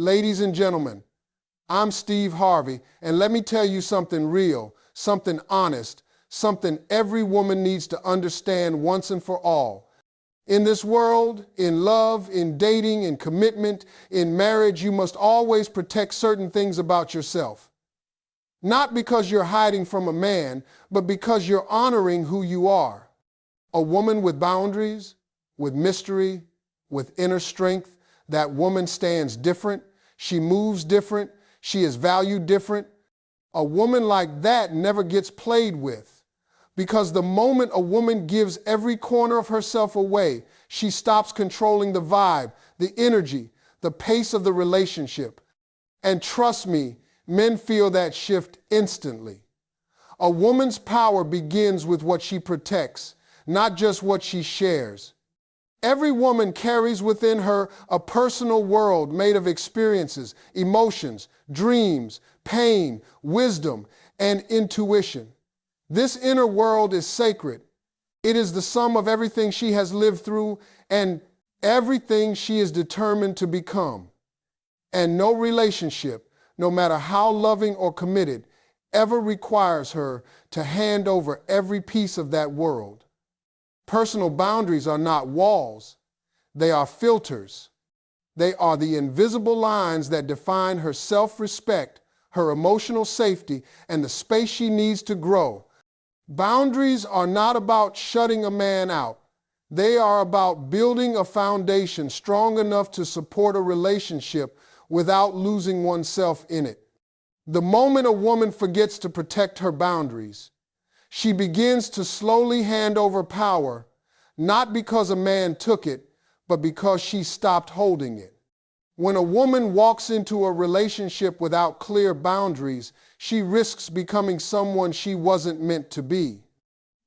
Ladies and gentlemen, I'm Steve Harvey, and let me tell you something real, something honest, something every woman needs to understand once and for all. In this world, in love, in dating, in commitment, in marriage, you must always protect certain things about yourself. Not because you're hiding from a man, but because you're honoring who you are. A woman with boundaries, with mystery, with inner strength, that woman stands different. She moves different. She is valued different. A woman like that never gets played with, because the moment a woman gives every corner of herself away, she stops controlling the vibe, the energy, the pace of the relationship. And trust me, men feel that shift instantly. A woman's power begins with what she protects, not just what she shares. Every woman carries within her a personal world made of experiences, emotions, dreams, pain, wisdom, and intuition. This inner world is sacred. It is the sum of everything she has lived through and everything she is determined to become. And no relationship, no matter how loving or committed, ever requires her to hand over every piece of that world. Personal boundaries are not walls. They are filters. They are the invisible lines that define her self-respect, her emotional safety, and the space she needs to grow. Boundaries are not about shutting a man out. They are about building a foundation strong enough to support a relationship without losing oneself in it. The moment a woman forgets to protect her boundaries, she begins to slowly hand over power, not because a man took it, but because she stopped holding it. When a woman walks into a relationship without clear boundaries, she risks becoming someone she wasn't meant to be.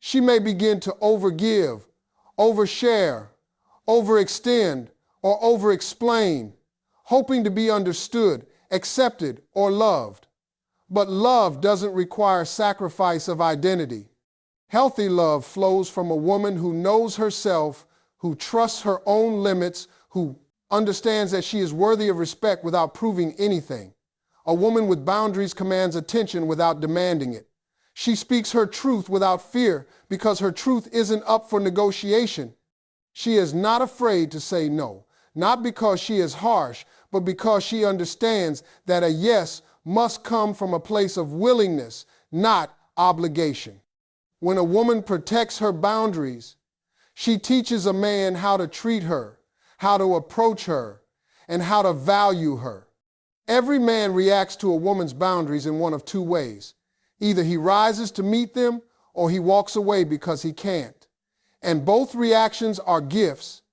She may begin to overgive, overshare, overextend, or overexplain, hoping to be understood, accepted, or loved. But love doesn't require sacrifice of identity. Healthy love flows from a woman who knows herself, who trusts her own limits, who understands that she is worthy of respect without proving anything. A woman with boundaries commands attention without demanding it. She speaks her truth without fear because her truth isn't up for negotiation. She is not afraid to say no, not because she is harsh, but because she understands that a yes must come from a place of willingness, not obligation. When a woman protects her boundaries, she teaches a man how to treat her, how to approach her, and how to value her. Every man reacts to a woman's boundaries in one of two ways. Either he rises to meet them or he walks away because he can't. And both reactions are gifts.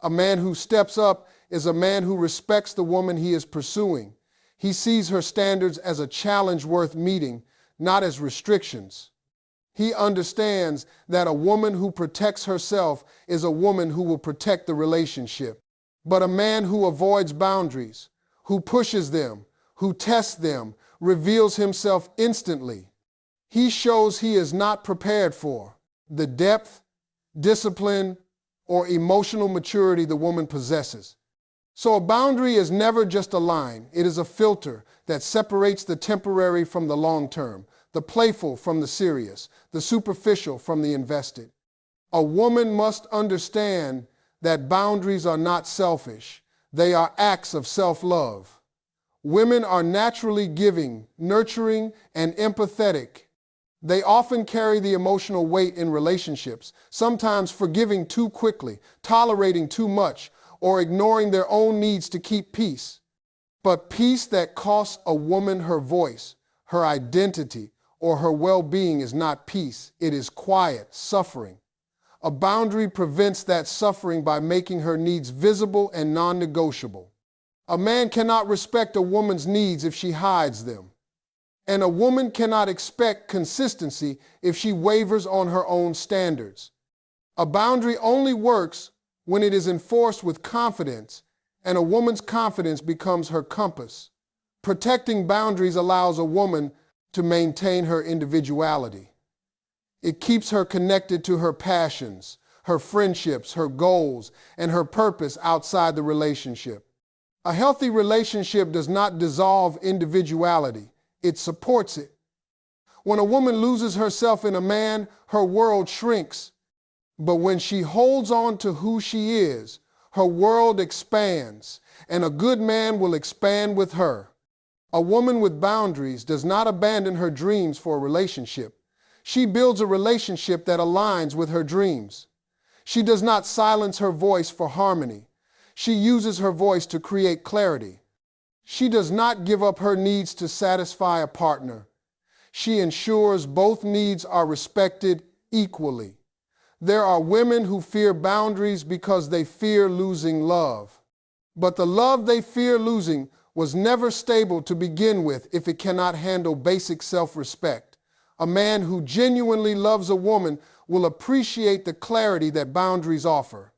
A man who steps up is a man who respects the woman he is pursuing. He sees her standards as a challenge worth meeting, not as restrictions. He understands that a woman who protects herself is a woman who will protect the relationship. But a man who avoids boundaries, who pushes them, who tests them, reveals himself instantly. He shows he is not prepared for the depth, discipline, or emotional maturity the woman possesses. So a boundary is never just a line. It is a filter that separates the temporary from the long term, the playful from the serious, the superficial from the invested. A woman must understand that boundaries are not selfish. They are acts of self-love. Women are naturally giving, nurturing, and empathetic. They often carry the emotional weight in relationships, sometimes forgiving too quickly, tolerating too much, or ignoring their own needs to keep peace. But peace that costs a woman her voice, her identity, or her well-being is not peace. It is quiet suffering. A boundary prevents that suffering by making her needs visible and non-negotiable. A man cannot respect a woman's needs if she hides them. And a woman cannot expect consistency if she wavers on her own standards. A boundary only works when it is enforced with confidence, and a woman's confidence becomes her compass. Protecting boundaries allows a woman to maintain her individuality. It keeps her connected to her passions, her friendships, her goals, and her purpose outside the relationship. A healthy relationship does not dissolve individuality, it supports it. When a woman loses herself in a man, her world shrinks. But when she holds on to who she is, her world expands, and a good man will expand with her. A woman with boundaries does not abandon her dreams for a relationship. She builds a relationship that aligns with her dreams. She does not silence her voice for harmony. She uses her voice to create clarity. She does not give up her needs to satisfy a partner. She ensures both needs are respected equally. There are women who fear boundaries because they fear losing love. But the love they fear losing was never stable to begin with if it cannot handle basic self-respect. A man who genuinely loves a woman will appreciate the clarity that boundaries offer.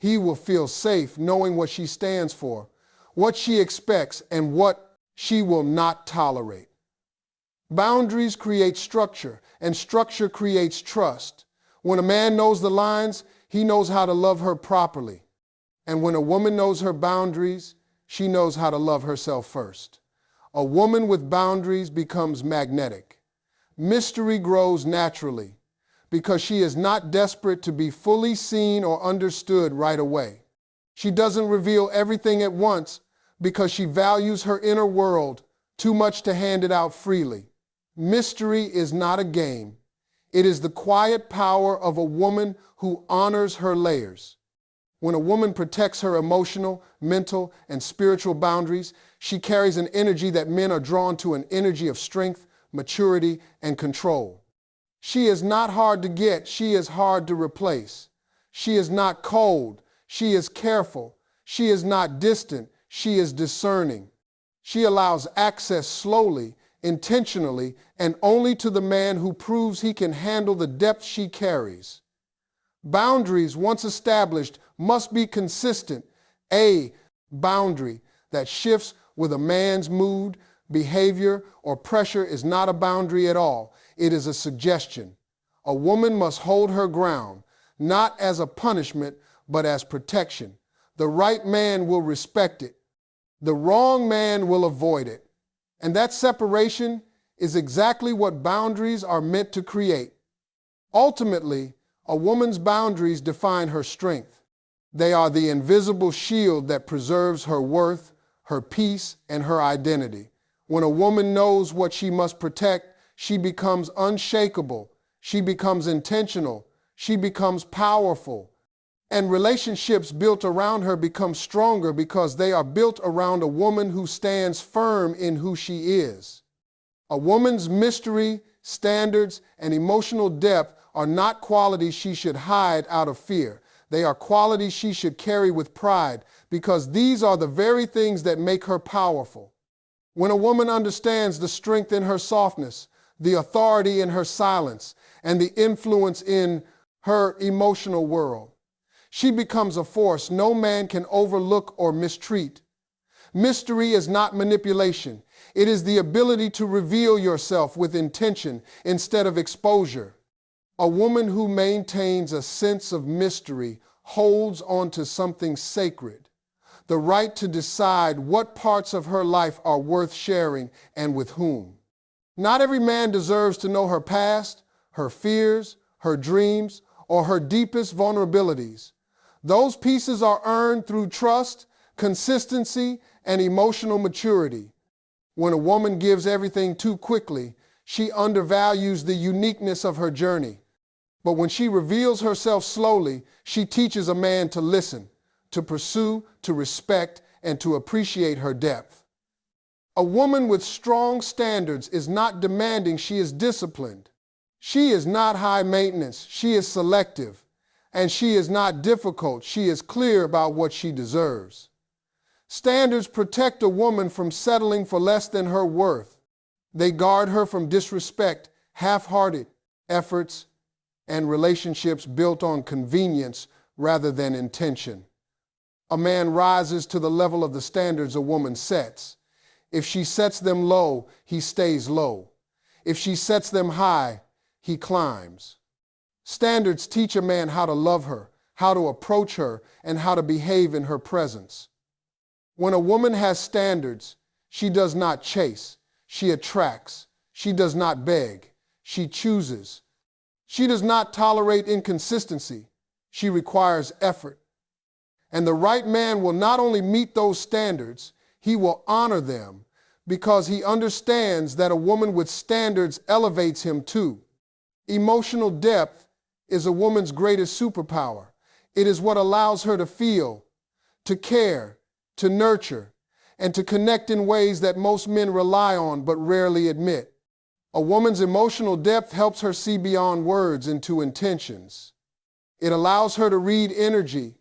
He will feel safe knowing what she stands for, what she expects, and what she will not tolerate. Boundaries create structure, and structure creates trust. When a man knows the lines, he knows how to love her properly. And when a woman knows her boundaries, she knows how to love herself first. A woman with boundaries becomes magnetic. Mystery grows naturally because she is not desperate to be fully seen or understood right away. She doesn't reveal everything at once because she values her inner world too much to hand it out freely. Mystery is not a game. It is the quiet power of a woman who honors her layers. When a woman protects her emotional, mental, and spiritual boundaries, she carries an energy that men are drawn to, an energy of strength, maturity, and control. She is not hard to get, she is hard to replace. She is not cold, she is careful. She is not distant, she is discerning. She allows access slowly, intentionally, and only to the man who proves he can handle the depth she carries. Boundaries, once established, must be consistent. A boundary that shifts with a man's mood, behavior, or pressure is not a boundary at all. It is a suggestion. A woman must hold her ground, not as a punishment, but as protection. The right man will respect it. The wrong man will avoid it. And that separation is exactly what boundaries are meant to create. Ultimately, a woman's boundaries define her strength. They are the invisible shield that preserves her worth, her peace, and her identity. When a woman knows what she must protect, she becomes unshakable. She becomes intentional. She becomes powerful. And relationships built around her become stronger because they are built around a woman who stands firm in who she is. A woman's mystery, standards, and emotional depth are not qualities she should hide out of fear. They are qualities she should carry with pride because these are the very things that make her powerful. When a woman understands the strength in her softness, the authority in her silence, and the influence in her emotional world, she becomes a force no man can overlook or mistreat. Mystery is not manipulation. It is the ability to reveal yourself with intention instead of exposure. A woman who maintains a sense of mystery holds on to something sacred, the right to decide what parts of her life are worth sharing and with whom. Not every man deserves to know her past, her fears, her dreams, or her deepest vulnerabilities. Those pieces are earned through trust, consistency, and emotional maturity. When a woman gives everything too quickly, she undervalues the uniqueness of her journey. But when she reveals herself slowly, she teaches a man to listen, to pursue, to respect, and to appreciate her depth. A woman with strong standards is not demanding, she is disciplined. She is not high maintenance, she is selective. And she is not difficult, she is clear about what she deserves. Standards protect a woman from settling for less than her worth. They guard her from disrespect, half-hearted efforts, and relationships built on convenience rather than intention. A man rises to the level of the standards a woman sets. If she sets them low, he stays low. If she sets them high, he climbs. Standards teach a man how to love her, how to approach her, and how to behave in her presence. When a woman has standards, she does not chase, she attracts. She does not beg, she chooses. She does not tolerate inconsistency, she requires effort. And the right man will not only meet those standards, he will honor them because he understands that a woman with standards elevates him too. Emotional depth is a woman's greatest superpower. It is what allows her to feel, to care, to nurture, and to connect in ways that most men rely on but rarely admit. A woman's emotional depth helps her see beyond words into intentions. It allows her to read energy,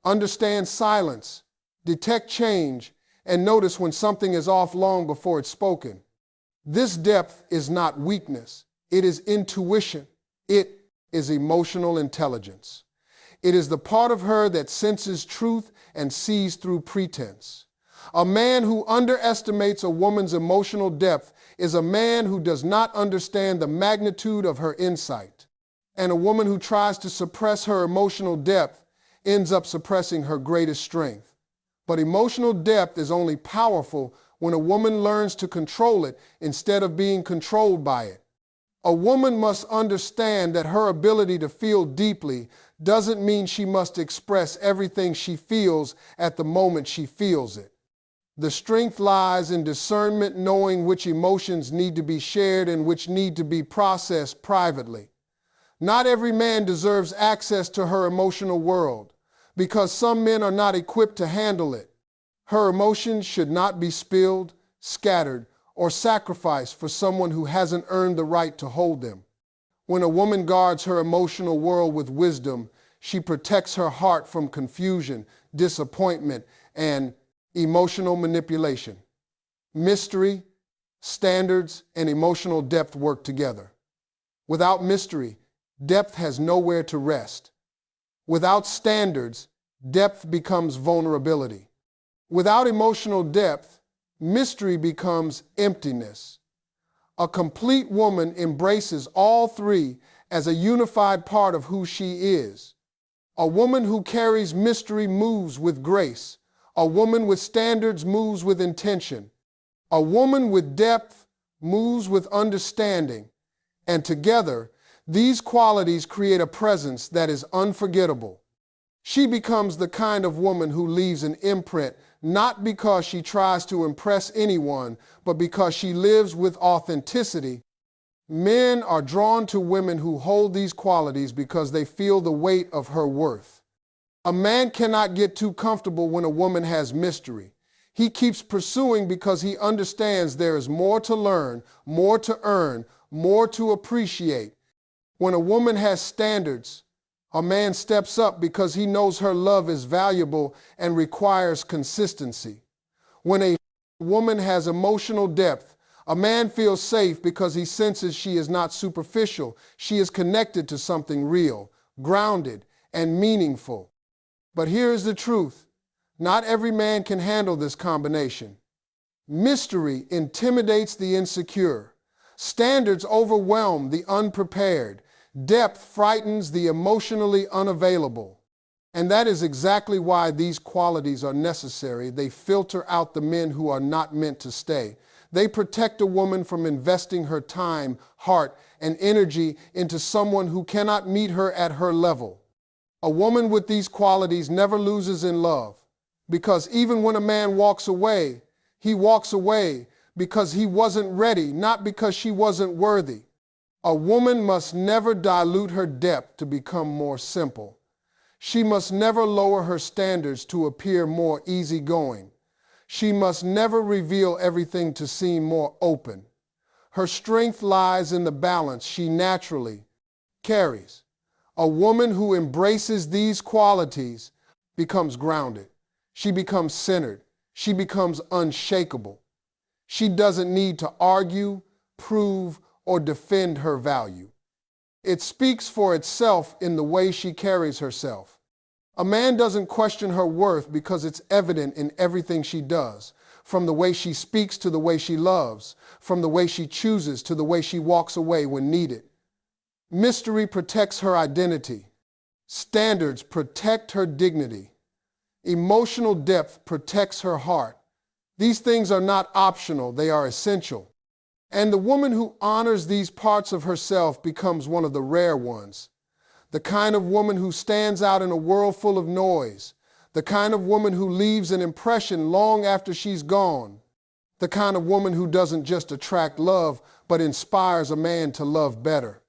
understand silence, detect change, and notice when something is off long before it's spoken. This depth is not weakness. It is intuition. It is emotional intelligence. It is the part of her that senses truth and sees through pretense. A man who underestimates a woman's emotional depth is a man who does not understand the magnitude of her insight. And a woman who tries to suppress her emotional depth ends up suppressing her greatest strength. But emotional depth is only powerful when a woman learns to control it instead of being controlled by it. A woman must understand that her ability to feel deeply doesn't mean she must express everything she feels at the moment she feels it. The strength lies in discernment, knowing which emotions need to be shared and which need to be processed privately. Not every man deserves access to her emotional world because some men are not equipped to handle it. Her emotions should not be spilled, scattered, or sacrificed for someone who hasn't earned the right to hold them. When a woman guards her emotional world with wisdom, she protects her heart from confusion, disappointment, and emotional manipulation. Mystery, standards, and emotional depth work together. Without mystery, depth has nowhere to rest. Without standards, depth becomes vulnerability. Without emotional depth, mystery becomes emptiness. A complete woman embraces all three as a unified part of who she is. A woman who carries mystery moves with grace. A woman with standards moves with intention. A woman with depth moves with understanding. And together, these qualities create a presence that is unforgettable. She becomes the kind of woman who leaves an imprint not because she tries to impress anyone, but because she lives with authenticity. Men are drawn to women who hold these qualities because they feel the weight of her worth. A man cannot get too comfortable when a woman has mystery. He keeps pursuing because he understands there is more to learn, more to earn, more to appreciate. When a woman has standards, a man steps up because he knows her love is valuable and requires consistency. When a woman has emotional depth, a man feels safe because he senses she is not superficial. She is connected to something real, grounded, and meaningful. But here's the truth. Not every man can handle this combination. Mystery intimidates the insecure. Standards overwhelm the unprepared. Depth frightens the emotionally unavailable. And that is exactly why these qualities are necessary. They filter out the men who are not meant to stay. They protect a woman from investing her time, heart, and energy into someone who cannot meet her at her level. A woman with these qualities never loses in love, because even when a man walks away, he walks away because he wasn't ready, not because she wasn't worthy. A woman must never dilute her depth to become more simple. She must never lower her standards to appear more easygoing. She must never reveal everything to seem more open. Her strength lies in the balance she naturally carries. A woman who embraces these qualities becomes grounded. She becomes centered. She becomes unshakable. She doesn't need to argue, prove, or defend her value. It speaks for itself in the way she carries herself. A man doesn't question her worth because it's evident in everything she does, from the way she speaks to the way she loves, from the way she chooses to the way she walks away when needed. Mystery protects her identity. Standards protect her dignity. Emotional depth protects her heart. These things are not optional, they are essential. And the woman who honors these parts of herself becomes one of the rare ones. The kind of woman who stands out in a world full of noise. The kind of woman who leaves an impression long after she's gone. The kind of woman who doesn't just attract love, but inspires a man to love better.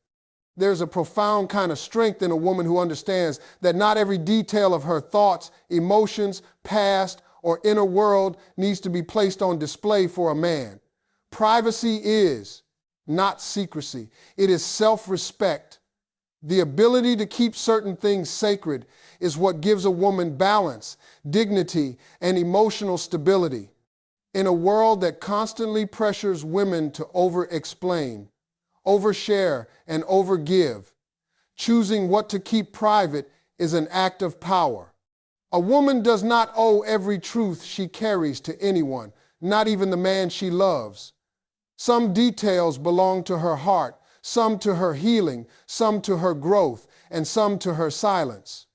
There's a profound kind of strength in a woman who understands that not every detail of her thoughts, emotions, past, or inner world needs to be placed on display for a man. Privacy is not secrecy. It is self-respect. The ability to keep certain things sacred is what gives a woman balance, dignity, and emotional stability. In a world that constantly pressures women to over-explain, overshare, and overgive, choosing what to keep private is an act of power. A woman does not owe every truth she carries to anyone, not even the man she loves. Some details belong to her heart, some to her healing, some to her growth, and some to her silence.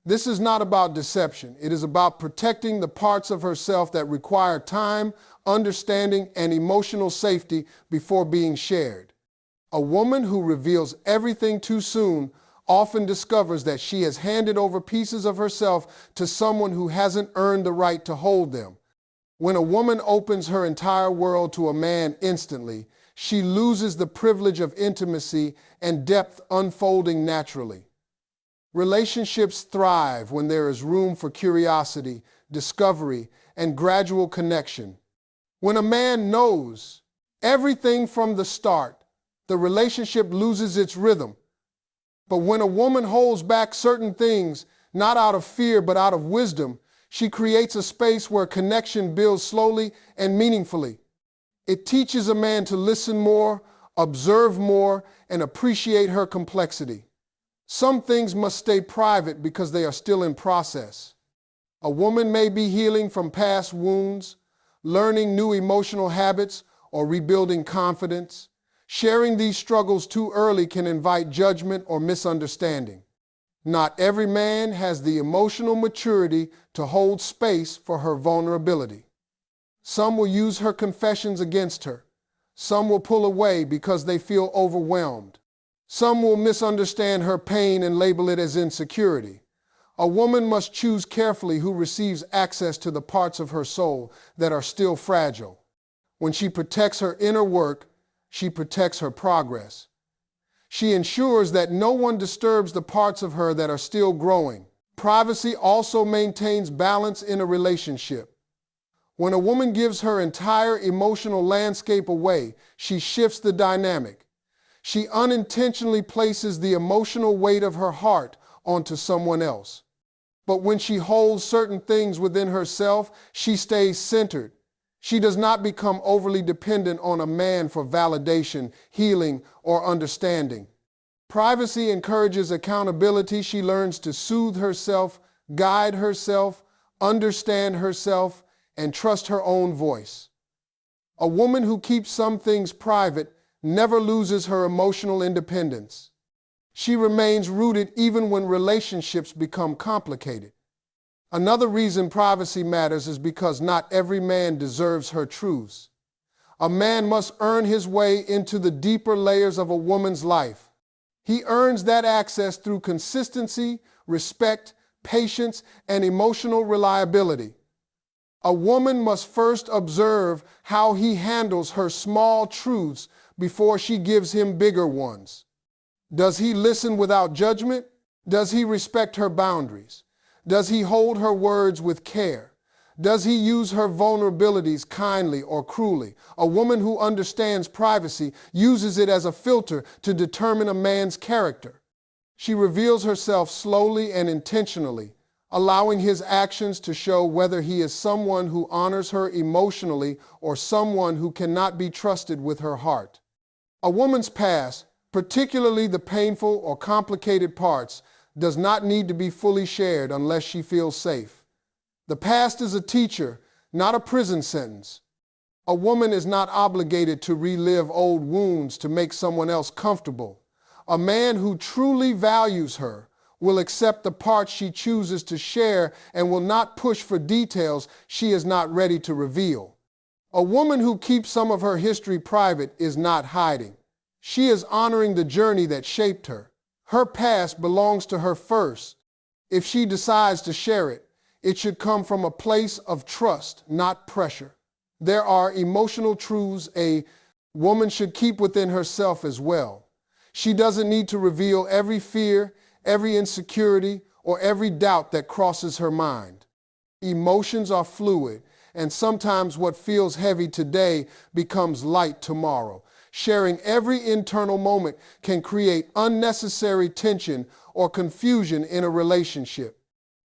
This is not about deception. It is about protecting the parts of herself that require time, understanding, and emotional safety before being shared. A woman who reveals everything too soon often discovers that she has handed over pieces of herself to someone who hasn't earned the right to hold them. When a woman opens her entire world to a man instantly, she loses the privilege of intimacy and depth unfolding naturally. Relationships thrive when there is room for curiosity, discovery, and gradual connection. When a man knows everything from the start, the relationship loses its rhythm. But when a woman holds back certain things, not out of fear but out of wisdom, she creates a space where connection builds slowly and meaningfully. It teaches a man to listen more, observe more, and appreciate her complexity. Some things must stay private because they are still in process. A woman may be healing from past wounds, learning new emotional habits, or rebuilding confidence. Sharing these struggles too early can invite judgment or misunderstanding. Not every man has the emotional maturity to hold space for her vulnerability. Some will use her confessions against her. Some will pull away because they feel overwhelmed. Some will misunderstand her pain and label it as insecurity. A woman must choose carefully who receives access to the parts of her soul that are still fragile. When she protects her inner work, she protects her progress. She ensures that no one disturbs the parts of her that are still growing. Privacy also maintains balance in a relationship. When a woman gives her entire emotional landscape away, she shifts the dynamic. She unintentionally places the emotional weight of her heart onto someone else. But when she holds certain things within herself, she stays centered. She does not become overly dependent on a man for validation, healing, or understanding. Privacy encourages accountability. She learns to soothe herself, guide herself, understand herself, and trust her own voice. A woman who keeps some things private never loses her emotional independence. She remains rooted even when relationships become complicated. Another reason privacy matters is because not every man deserves her truths. A man must earn his way into the deeper layers of a woman's life. He earns that access through consistency, respect, patience, and emotional reliability. A woman must first observe how he handles her small truths before she gives him bigger ones. Does he listen without judgment? Does he respect her boundaries? Does he hold her words with care? Does he use her vulnerabilities kindly or cruelly? A woman who understands privacy uses it as a filter to determine a man's character. She reveals herself slowly and intentionally, allowing his actions to show whether he is someone who honors her emotionally or someone who cannot be trusted with her heart. A woman's past, particularly the painful or complicated parts, does not need to be fully shared unless she feels safe. The past is a teacher, not a prison sentence. A woman is not obligated to relive old wounds to make someone else comfortable. A man who truly values her will accept the parts she chooses to share, and will not push for details she is not ready to reveal. A woman who keeps some of her history private is not hiding. She is honoring the journey that shaped her. Her past belongs to her first. If she decides to share it, it should come from a place of trust, not pressure. There are emotional truths a woman should keep within herself as well. She doesn't need to reveal every fear, every insecurity, or every doubt that crosses her mind. Emotions are fluid, and sometimes what feels heavy today becomes light tomorrow. Sharing every internal moment can create unnecessary tension or confusion in a relationship.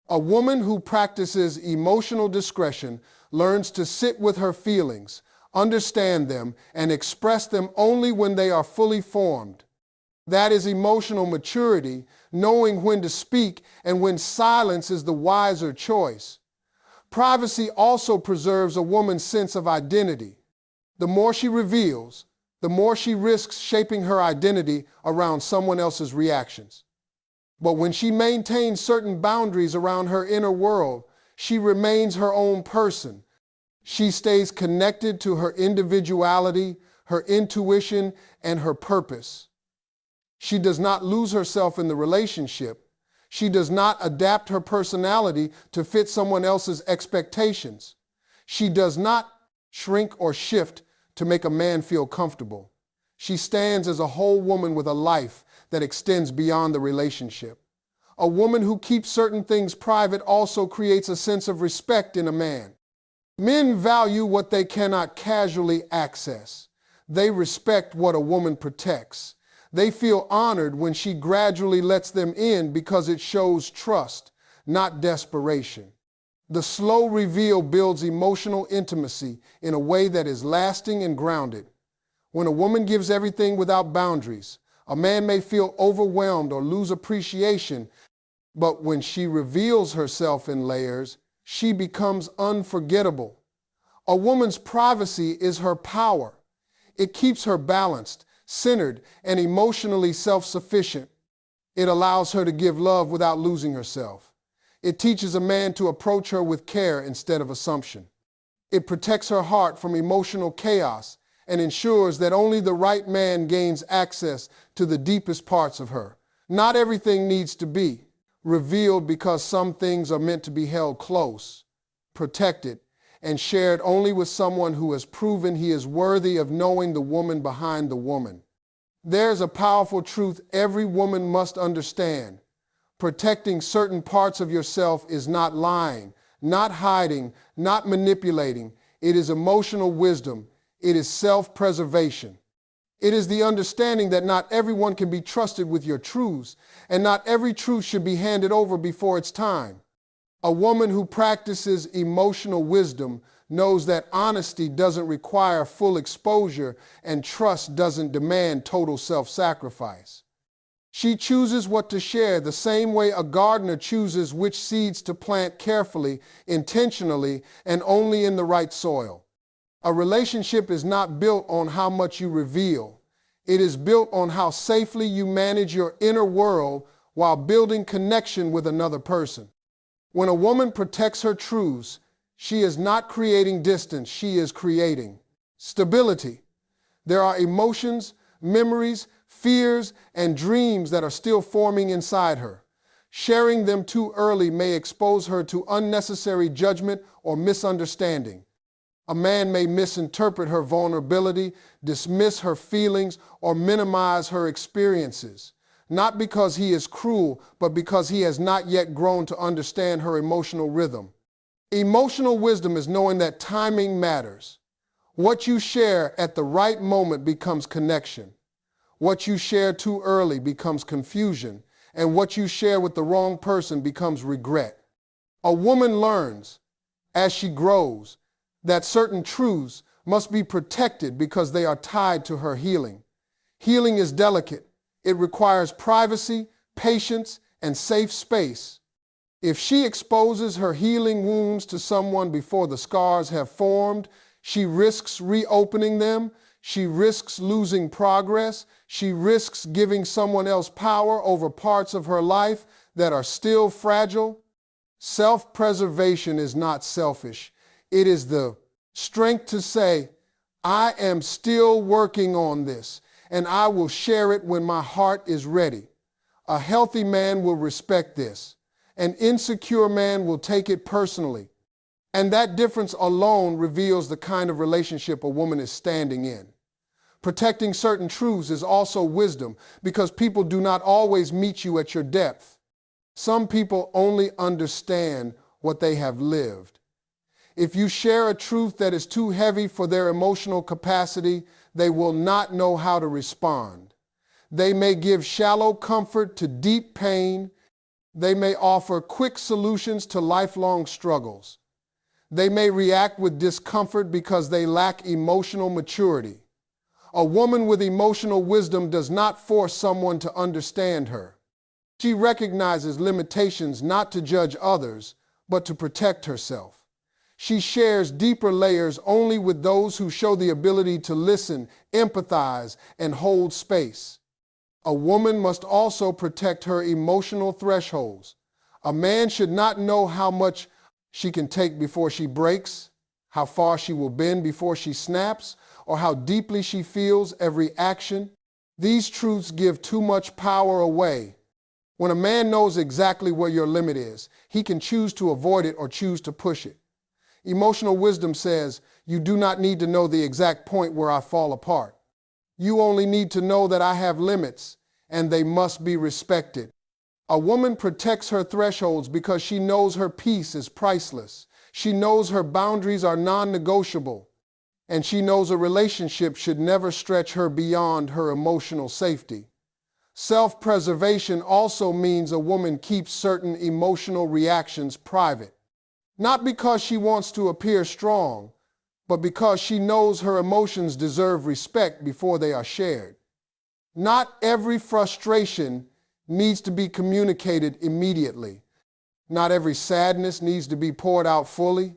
A woman who practices emotional discretion learns to sit with her feelings, understand them, and express them only when they are fully formed. That is emotional maturity, knowing when to speak and when silence is the wiser choice. Privacy also preserves a woman's sense of identity. The more she reveals, the more she risks shaping her identity around someone else's reactions. But when she maintains certain boundaries around her inner world, she remains her own person. She stays connected to her individuality, her intuition, and her purpose. She does not lose herself in the relationship. She does not adapt her personality to fit someone else's expectations. She does not shrink or shift to make a man feel comfortable. She stands as a whole woman with a life that extends beyond the relationship. A woman who keeps certain things private also creates a sense of respect in a man. Men value what they cannot casually access. They respect what a woman protects. They feel honored when she gradually lets them in because it shows trust, not desperation. The slow reveal builds emotional intimacy in a way that is lasting and grounded. When a woman gives everything without boundaries, a man may feel overwhelmed or lose appreciation, but when she reveals herself in layers, she becomes unforgettable. A woman's privacy is her power. It keeps her balanced, centered, and emotionally self-sufficient. It allows her to give love without losing herself. It teaches a man to approach her with care instead of assumption. It protects her heart from emotional chaos and ensures that only the right man gains access to the deepest parts of her. Not everything needs to be revealed because some things are meant to be held close, protected, and shared only with someone who has proven he is worthy of knowing the woman behind the woman. There's a powerful truth every woman must understand. Protecting certain parts of yourself is not lying, not hiding, not manipulating. It is emotional wisdom. It is self-preservation. It is the understanding that not everyone can be trusted with your truths, and not every truth should be handed over before it's time. A woman who practices emotional wisdom knows that honesty doesn't require full exposure and trust doesn't demand total self-sacrifice. She chooses what to share the same way a gardener chooses which seeds to plant carefully, intentionally, and only in the right soil. A relationship is not built on how much you reveal. It is built on how safely you manage your inner world while building connection with another person. When a woman protects her truths, she is not creating distance, she is creating stability. There are emotions, memories, fears, and dreams that are still forming inside her. Sharing them too early may expose her to unnecessary judgment or misunderstanding. A man may misinterpret her vulnerability, dismiss her feelings, or minimize her experiences. Not because he is cruel, but because he has not yet grown to understand her emotional rhythm. Emotional wisdom is knowing that timing matters. What you share at the right moment becomes connection. What you share too early becomes confusion, and what you share with the wrong person becomes regret. A woman learns, as she grows, that certain truths must be protected because they are tied to her healing. Healing is delicate. It requires privacy, patience, and safe space. If she exposes her healing wounds to someone before the scars have formed, she risks reopening them. She risks losing progress. She risks giving someone else power over parts of her life that are still fragile. Self-preservation is not selfish. It is the strength to say, I am still working on this, and I will share it when my heart is ready. A healthy man will respect this. An insecure man will take it personally. And that difference alone reveals the kind of relationship a woman is standing in. Protecting certain truths is also wisdom, because people do not always meet you at your depth. Some people only understand what they have lived. If you share a truth that is too heavy for their emotional capacity, they will not know how to respond. They may give shallow comfort to deep pain. They may offer quick solutions to lifelong struggles. They may react with discomfort because they lack emotional maturity. A woman with emotional wisdom does not force someone to understand her. She recognizes limitations not to judge others, but to protect herself. She shares deeper layers only with those who show the ability to listen, empathize, and hold space. A woman must also protect her emotional thresholds. A man should not know how much she can take before she breaks, how far she will bend before she snaps, or how deeply she feels every action. These truths give too much power away. When a man knows exactly where your limit is, he can choose to avoid it or choose to push it. Emotional wisdom says, you do not need to know the exact point where I fall apart. You only need to know that I have limits, and they must be respected. A woman protects her thresholds because she knows her peace is priceless. She knows her boundaries are non-negotiable, and she knows a relationship should never stretch her beyond her emotional safety. Self-preservation also means a woman keeps certain emotional reactions private, not because she wants to appear strong, but because she knows her emotions deserve respect before they are shared. Not every frustration needs to be communicated immediately. Not every sadness needs to be poured out fully.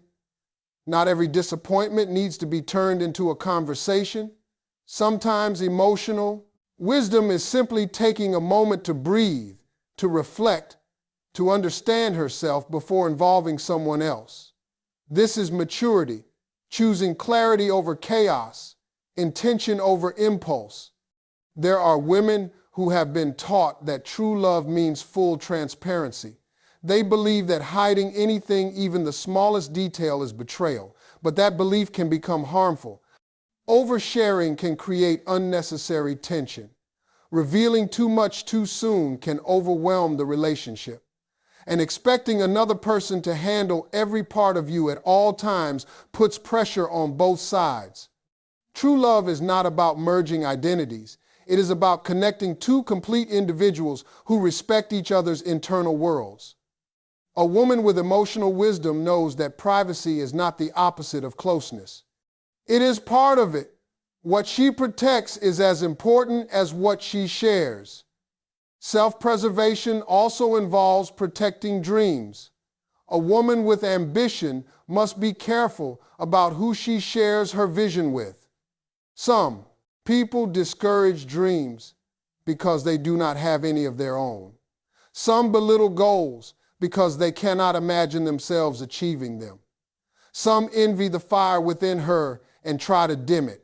Not every disappointment needs to be turned into a conversation. Sometimes emotional wisdom is simply taking a moment to breathe, to reflect, to understand herself before involving someone else. This is maturity, choosing clarity over chaos, intention over impulse. There are women who have been taught that true love means full transparency. They believe that hiding anything, even the smallest detail, is betrayal, but that belief can become harmful. Oversharing can create unnecessary tension. Revealing too much too soon can overwhelm the relationship. And expecting another person to handle every part of you at all times puts pressure on both sides. True love is not about merging identities. It is about connecting two complete individuals who respect each other's internal worlds. A woman with emotional wisdom knows that privacy is not the opposite of closeness. It is part of it. What she protects is as important as what she shares. Self-preservation also involves protecting dreams. A woman with ambition must be careful about who she shares her vision with. Some people discourage dreams because they do not have any of their own. Some belittle goals because they cannot imagine themselves achieving them. Some envy the fire within her and try to dim it.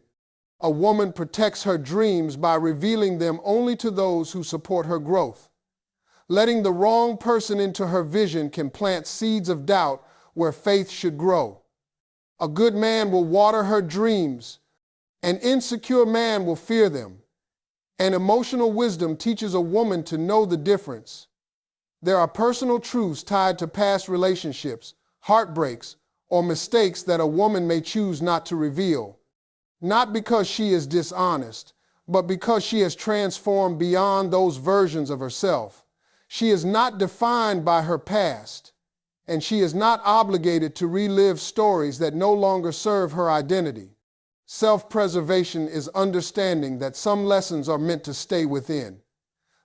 A woman protects her dreams by revealing them only to those who support her growth. Letting the wrong person into her vision can plant seeds of doubt where faith should grow. A good man will water her dreams. An insecure man will fear them. And emotional wisdom teaches a woman to know the difference. There are personal truths tied to past relationships, heartbreaks, or mistakes that a woman may choose not to reveal. Not because she is dishonest, but because she has transformed beyond those versions of herself. She is not defined by her past, and she is not obligated to relive stories that no longer serve her identity. Self-preservation is understanding that some lessons are meant to stay within.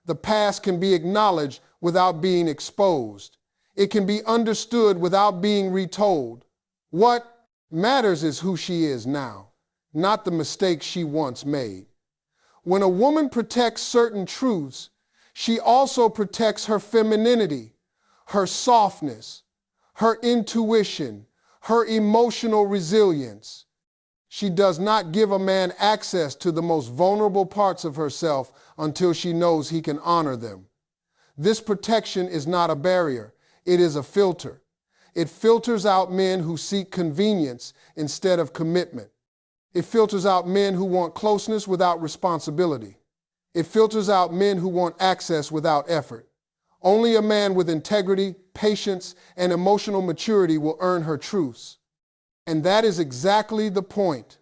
The past can be acknowledged without being exposed. It can be understood without being retold. What matters is who she is now, not the mistakes she once made. When a woman protects certain truths, she also protects her femininity, her softness, her intuition, her emotional resilience. She does not give a man access to the most vulnerable parts of herself until she knows he can honor them. This protection is not a barrier, it is a filter. It filters out men who seek convenience instead of commitment. It filters out men who want closeness without responsibility. It filters out men who want access without effort. Only a man with integrity, patience, and emotional maturity will earn her truths. And that is exactly the point.